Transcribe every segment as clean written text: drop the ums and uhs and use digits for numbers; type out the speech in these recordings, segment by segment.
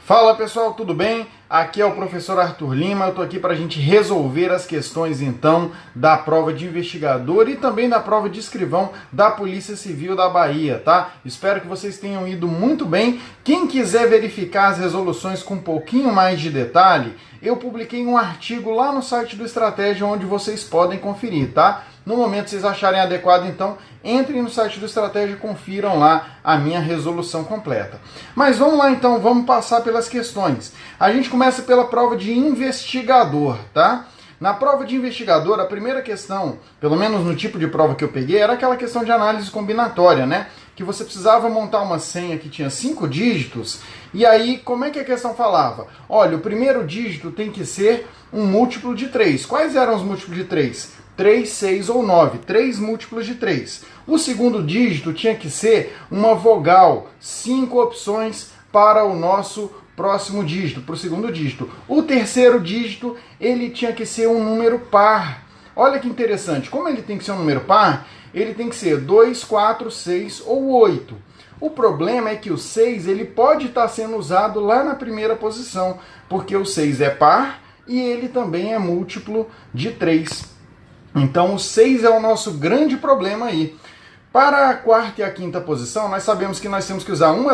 Fala pessoal, tudo bem? Aqui é o professor Arthur Lima, eu estou aqui para a gente resolver as questões então da prova de investigador e também da prova de escrivão da Polícia Civil da Bahia, tá? Espero que vocês tenham ido muito bem. Quem quiser verificar as resoluções com um pouquinho mais de detalhe, eu publiquei um artigo lá no site do Estratégia onde vocês podem conferir, tá? No momento que vocês acharem adequado, então, entrem no site do Estratégia e confiram lá a minha resolução completa. Mas vamos lá então, vamos passar pelas questões. A gente começa pela prova de investigador, tá? Na prova de investigador, a primeira questão, pelo menos no tipo de prova que eu peguei, era aquela questão de análise combinatória, né? Que você precisava montar uma senha que tinha 5 dígitos, e aí como é que a questão falava? Olha, o primeiro dígito tem que ser um múltiplo de 3. Quais eram os múltiplos de 3? 3, 6 ou 9, 3 múltiplos de 3. O segundo dígito tinha que ser uma vogal, 5 opções para o nosso próximo dígito, para o segundo dígito. O terceiro dígito, ele tinha que ser um número par. Olha que interessante, como ele tem que ser um número par, ele tem que ser 2, 4, 6 ou 8. O problema é que o 6 ele pode estar sendo usado lá na primeira posição, porque o 6 é par e ele também é múltiplo de 3. Então o 6 é o nosso grande problema aí. Para a quarta e a quinta posição, nós sabemos que nós temos que usar um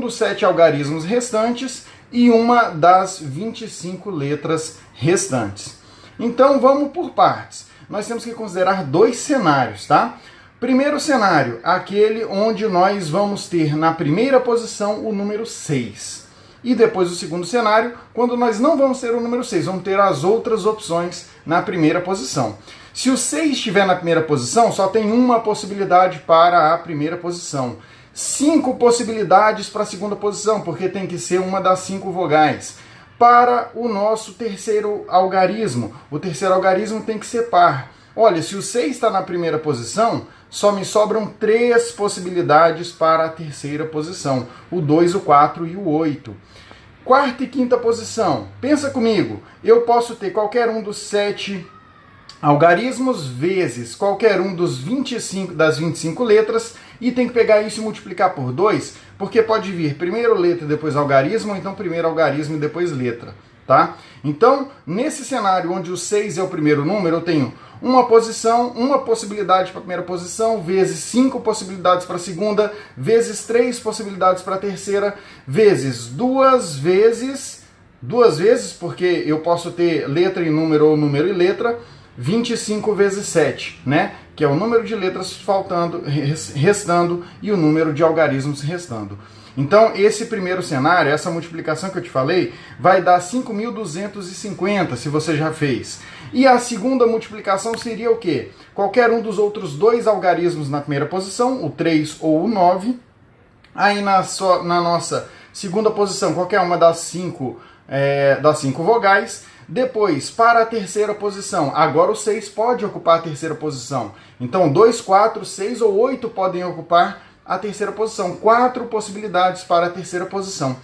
dos 7 algarismos restantes e uma das 25 letras restantes. Então vamos por partes. Nós temos que considerar 2 cenários, tá? Primeiro cenário, aquele onde nós vamos ter na primeira posição o número 6. E depois o segundo cenário, quando nós não vamos ter o número 6, vamos ter as outras opções na primeira posição. Se o 6 estiver na primeira posição, só tem uma possibilidade para a primeira posição. 5 possibilidades para a segunda posição, porque tem que ser uma das 5 vogais. Para o nosso terceiro algarismo, o terceiro algarismo tem que ser par. Olha, se o 6 está na primeira posição, só me sobram 3 possibilidades para a terceira posição, o 2, o 4 e o 8. Quarta e quinta posição, pensa comigo, eu posso ter qualquer um dos 7 algarismos vezes qualquer um das 25 letras e tem que pegar isso e multiplicar por 2, porque pode vir primeiro letra e depois algarismo, ou então primeiro algarismo e depois letra, tá? Então, nesse cenário onde o 6 é o primeiro número, eu tenho uma possibilidade para a primeira posição, vezes 5 possibilidades para a segunda, vezes 3 possibilidades para a terceira, vezes duas vezes, porque eu posso ter letra e número ou número e letra, 25 vezes 7, né? Que é o número de letras faltando, restando e o número de algarismos restando. Então, esse primeiro cenário, essa multiplicação que eu te falei, vai dar 5.250, se você já fez. E a segunda multiplicação seria o quê? Qualquer um dos outros 2 algarismos na primeira posição, o 3 ou o 9. Aí na nossa segunda posição, qualquer uma das 5 vogais. Depois, para a terceira posição, agora o 6 pode ocupar a terceira posição. Então, 2, 4, 6 ou 8 podem ocupar a terceira posição. 4 possibilidades para a terceira posição.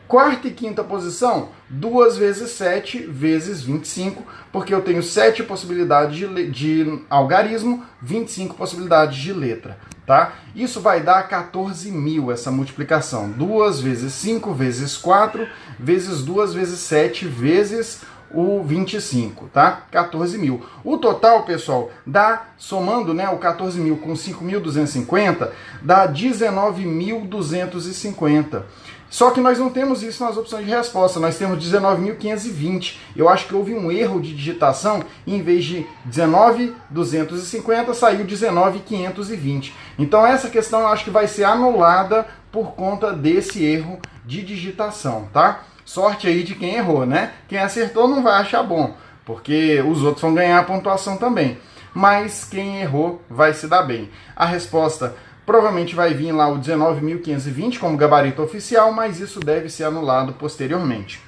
Quarta e quinta posição, 2 vezes 7 vezes 25, porque eu tenho 7 possibilidades de algarismo, 25 possibilidades de letra, tá? Isso vai dar 14.000 essa multiplicação. 2 vezes 5 vezes 4 vezes 2 vezes 7 vezes o 25, tá? 14.000. O total, pessoal, dá, somando, né, o 14.000 com 5.250, dá 19.250. Só que nós não temos isso nas opções de resposta, nós temos 19.520. Eu acho que houve um erro de digitação, e em vez de 19.250, saiu 19.520. Então essa questão eu acho que vai ser anulada por conta desse erro de digitação, tá? Sorte aí de quem errou, né? Quem acertou não vai achar bom, porque os outros vão ganhar a pontuação também. Mas quem errou vai se dar bem. A resposta provavelmente vai vir lá o 19.520 como gabarito oficial, mas isso deve ser anulado posteriormente.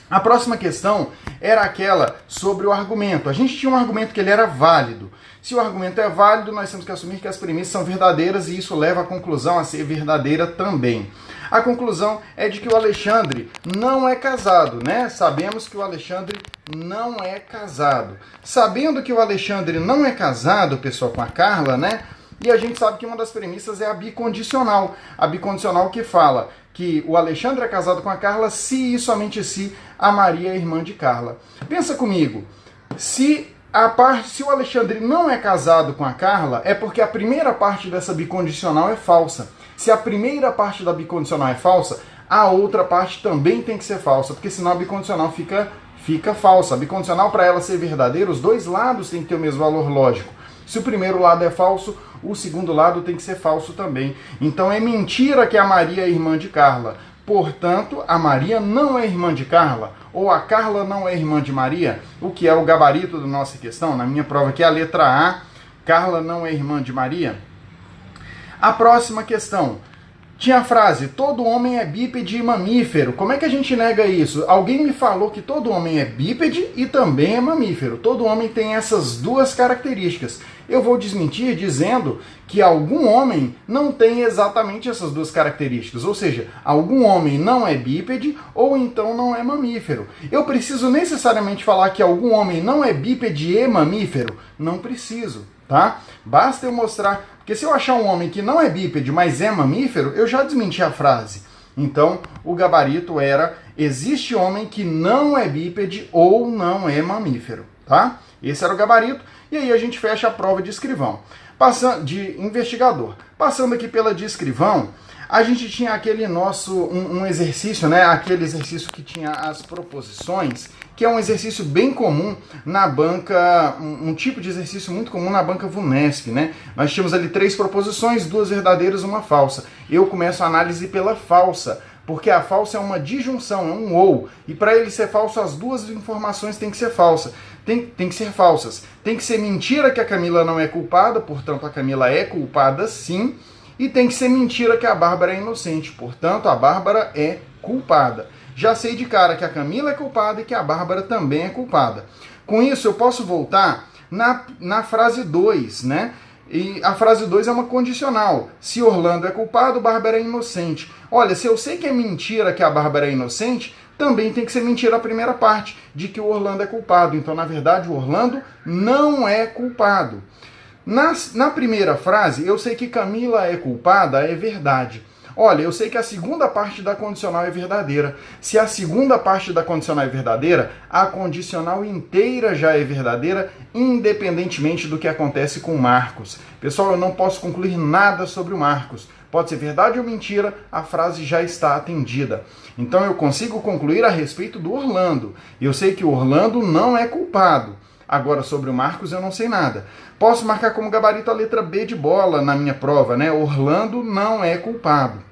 A próxima questão era aquela sobre o argumento. A gente tinha um argumento que ele era válido. Se o argumento é válido, nós temos que assumir que as premissas são verdadeiras e isso leva a conclusão a ser verdadeira também. A conclusão é de que o Alexandre não é casado, né? Sabemos que o Alexandre não é casado. Sabendo que o Alexandre não é casado, pessoal, com a Carla, né? E a gente sabe que uma das premissas é a bicondicional. A bicondicional que fala que o Alexandre é casado com a Carla se e somente se a Maria é irmã de Carla. Pensa comigo, se o Alexandre não é casado com a Carla, é porque a primeira parte dessa bicondicional é falsa. Se a primeira parte da bicondicional é falsa, a outra parte também tem que ser falsa, porque senão a bicondicional fica falsa. A bicondicional, para ela ser verdadeira, os dois lados têm que ter o mesmo valor lógico. Se o primeiro lado é falso, o segundo lado tem que ser falso também. Então é mentira que a Maria é irmã de Carla. Portanto, a Maria não é irmã de Carla, ou a Carla não é irmã de Maria, o que é o gabarito da nossa questão. Na minha prova aqui é a letra A, Carla não é irmã de Maria. A próxima questão. Tinha a frase, todo homem é bípede e mamífero. Como é que a gente nega isso? Alguém me falou que todo homem é bípede e também é mamífero. Todo homem tem essas duas características. Eu vou desmentir dizendo que algum homem não tem exatamente essas duas características. Ou seja, algum homem não é bípede ou então não é mamífero. Eu preciso necessariamente falar que algum homem não é bípede e mamífero? Não preciso, tá? Basta eu mostrar... Porque se eu achar um homem que não é bípede, mas é mamífero, eu já desmenti a frase. Então, o gabarito era, existe homem que não é bípede ou não é mamífero, tá? Esse era o gabarito. E aí a gente fecha a prova de escrivão. De investigador. Passando aqui pela de escrivão, a gente tinha aquele um exercício, né? Aquele exercício que tinha as proposições, que é um exercício bem comum na banca, um tipo de exercício muito comum na banca VUNESP, né? Nós tínhamos ali 3 proposições, 2 verdadeiras e uma falsa. Eu começo a análise pela falsa, porque a falsa é uma disjunção, é um ou. E para ele ser falso, as duas informações têm que ser falsas. Tem que ser falsas. Tem que ser mentira que a Camila não é culpada, portanto a Camila é culpada sim. E tem que ser mentira que a Bárbara é inocente, portanto a Bárbara é culpada. Já sei de cara que a Camila é culpada e que a Bárbara também é culpada. Com isso eu posso voltar na frase 2, né? E a frase 2 é uma condicional. Se Orlando é culpado, Bárbara é inocente. Olha, se eu sei que é mentira que a Bárbara é inocente, também tem que ser mentira a primeira parte, de que o Orlando é culpado. Então, na verdade, o Orlando não é culpado. Na primeira frase, eu sei que Camila é culpada, é verdade. Olha, eu sei que a segunda parte da condicional é verdadeira. Se a segunda parte da condicional é verdadeira, a condicional inteira já é verdadeira, independentemente do que acontece com o Marcos. Pessoal, eu não posso concluir nada sobre o Marcos. Pode ser verdade ou mentira, a frase já está atendida. Então eu consigo concluir a respeito do Orlando. Eu sei que o Orlando não é culpado. Agora, sobre o Marcos, eu não sei nada. Posso marcar como gabarito a letra B de bola na minha prova, né? Orlando não é culpado.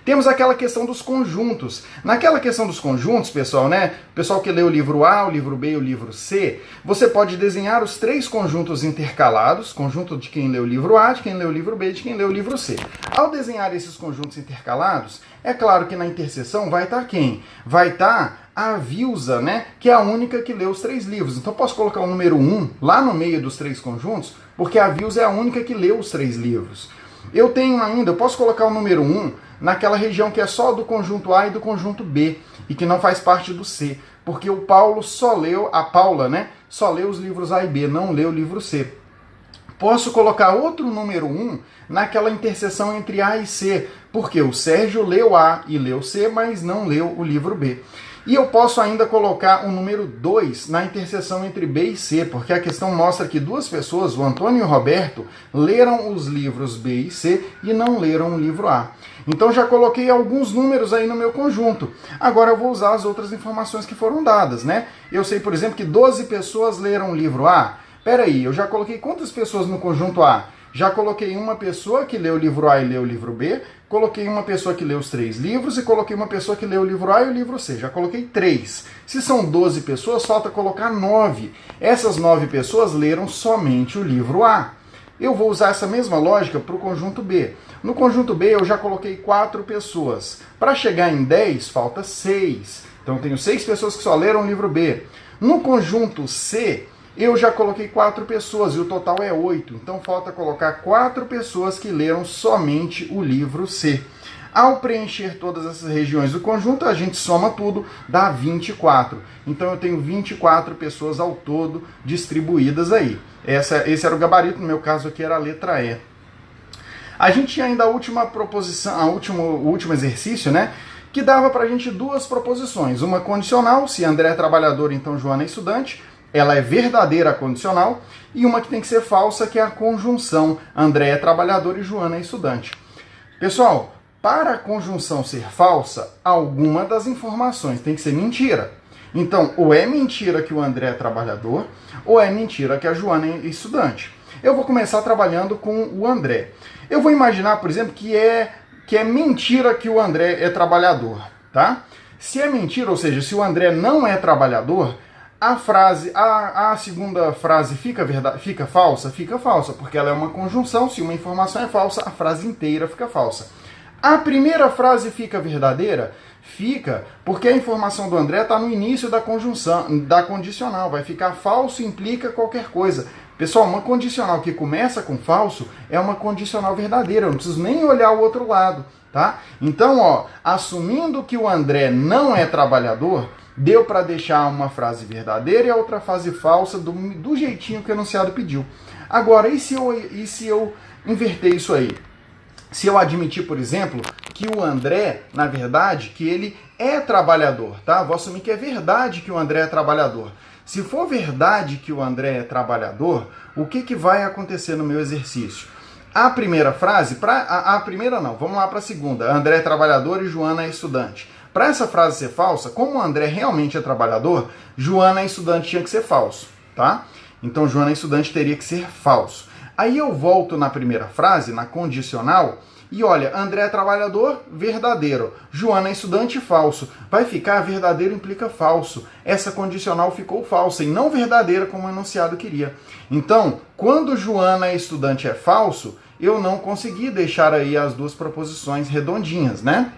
Temos aquela questão dos conjuntos. Naquela questão dos conjuntos, pessoal, né? Pessoal que lê o livro A, o livro B e o livro C, você pode desenhar os 3 conjuntos intercalados, conjunto de quem lê o livro A, de quem lê o livro B e de quem lê o livro C. Ao desenhar esses conjuntos intercalados, é claro que na interseção vai estar quem? Vai estar a Vilsa, né? Que é a única que lê os 3 livros. Então posso colocar o número 1 lá no meio dos 3 conjuntos, porque a Vilsa é a única que lê os 3 livros. Eu posso colocar o número 1 naquela região que é só do conjunto A e do conjunto B, e que não faz parte do C, porque o Paulo a Paula, né, só leu os livros A e B, não leu o livro C. Posso colocar outro número 1 naquela interseção entre A e C, porque o Sérgio leu A e leu C, mas não leu o livro B. E eu posso ainda colocar o número 2 na interseção entre B e C, porque a questão mostra que 2 pessoas, o Antônio e o Roberto, leram os livros B e C e não leram o livro A. Então já coloquei alguns números aí no meu conjunto. Agora eu vou usar as outras informações que foram dadas, né? Eu sei, por exemplo, que 12 pessoas leram o livro A. Peraí, eu já coloquei quantas pessoas no conjunto A? Já coloquei uma pessoa que leu o livro A e leu o livro B, coloquei uma pessoa que leu os 3 livros e coloquei uma pessoa que leu o livro A e o livro C. Já coloquei 3. Se são 12 pessoas, falta colocar 9. Essas 9 pessoas leram somente o livro A. Eu vou usar essa mesma lógica para o conjunto B. No conjunto B eu já coloquei 4 pessoas. Para chegar em 10, falta 6. Então eu tenho 6 pessoas que só leram o livro B. No conjunto C, eu já coloquei 4 pessoas e o total é 8. Então falta colocar 4 pessoas que leram somente o livro C. Ao preencher todas essas regiões do conjunto, a gente soma tudo, dá 24. Então eu tenho 24 pessoas ao todo distribuídas aí. Esse era o gabarito, no meu caso aqui era a letra E. A gente tinha ainda a última proposição, o último exercício, né? Que dava pra gente duas proposições. Uma condicional, se André é trabalhador, então Joana é estudante. Ela é verdadeira condicional. E uma que tem que ser falsa, que é a conjunção. André é trabalhador e Joana é estudante. Pessoal, para a conjunção ser falsa, alguma das informações tem que ser mentira. Então, ou é mentira que o André é trabalhador, ou é mentira que a Joana é estudante. Eu vou começar trabalhando com o André. Eu vou imaginar, por exemplo, que é mentira que o André é trabalhador, tá? Se é mentira, ou seja, se o André não é trabalhador, a segunda frase fica falsa? Fica falsa, porque ela é uma conjunção. Se uma informação é falsa, a frase inteira fica falsa. A primeira frase fica verdadeira? Fica, porque a informação do André está no início da conjunção, da condicional. Vai ficar falso, implica qualquer coisa. Pessoal, uma condicional que começa com falso é uma condicional verdadeira. Eu não preciso nem olhar o outro lado, tá? Então, ó, assumindo que o André não é trabalhador, deu para deixar uma frase verdadeira e a outra frase falsa do jeitinho que o enunciado pediu. Agora, e se eu inverter isso aí? Se eu admitir, por exemplo, que o André, na verdade, que ele é trabalhador, tá? Vou assumir que é verdade que o André é trabalhador. Se for verdade que o André é trabalhador, o que vai acontecer no meu exercício? A primeira frase, a primeira não, vamos lá para a segunda. André é trabalhador e Joana é estudante. Para essa frase ser falsa, como o André realmente é trabalhador, Joana é estudante tinha que ser falso, tá? Então Joana é estudante teria que ser falso. Aí eu volto na primeira frase, na condicional, e olha, André é trabalhador, verdadeiro. Joana é estudante, falso. Vai ficar verdadeiro implica falso. Essa condicional ficou falsa e não verdadeira como o enunciado queria. Então, quando Joana é estudante é falso, eu não consegui deixar aí as duas proposições redondinhas, né?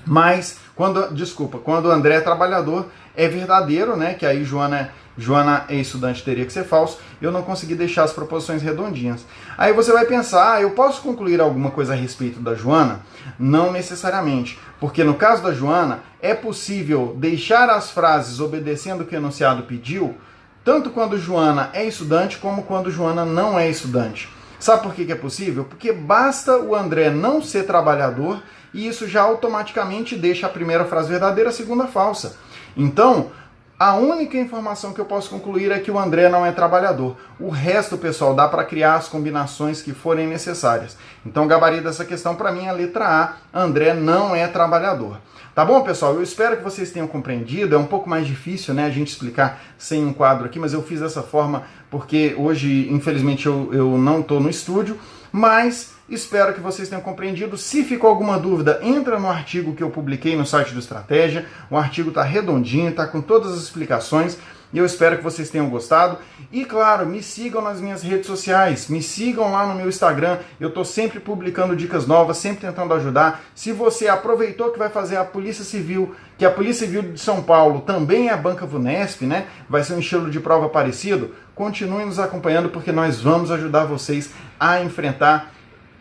Mas, quando André é trabalhador, é verdadeiro, né? Que aí Joana é estudante teria que ser falso. Eu não consegui deixar as proposições redondinhas. Aí você vai pensar, eu posso concluir alguma coisa a respeito da Joana? Não necessariamente. Porque no caso da Joana, é possível deixar as frases obedecendo o que o enunciado pediu, tanto quando Joana é estudante, como quando Joana não é estudante. Sabe por que é possível? Porque basta o André não ser trabalhador e isso já automaticamente deixa a primeira frase verdadeira, a segunda falsa. Então, a única informação que eu posso concluir é que o André não é trabalhador. O resto, pessoal, dá para criar as combinações que forem necessárias. Então, o gabarito dessa questão para mim é a letra A. André não é trabalhador. Tá bom, pessoal? Eu espero que vocês tenham compreendido. É um pouco mais difícil, né, a gente explicar sem um quadro aqui, mas eu fiz dessa forma porque hoje, infelizmente, eu não estou no estúdio, mas espero que vocês tenham compreendido. Se ficou alguma dúvida, entra no artigo que eu publiquei no site do Estratégia. O artigo está redondinho, está com todas as explicações. E eu espero que vocês tenham gostado. E claro, me sigam nas minhas redes sociais. Me sigam lá no meu Instagram. Eu estou sempre publicando dicas novas, sempre tentando ajudar. Se você aproveitou que vai fazer a Polícia Civil, que a Polícia Civil de São Paulo também é a Banca Vunesp, né? Vai ser um estilo de prova parecido. Continue nos acompanhando porque nós vamos ajudar vocês a enfrentar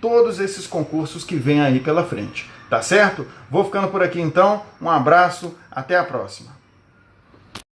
todos esses concursos que vêm aí pela frente. Tá certo? Vou ficando por aqui então. Um abraço, até a próxima.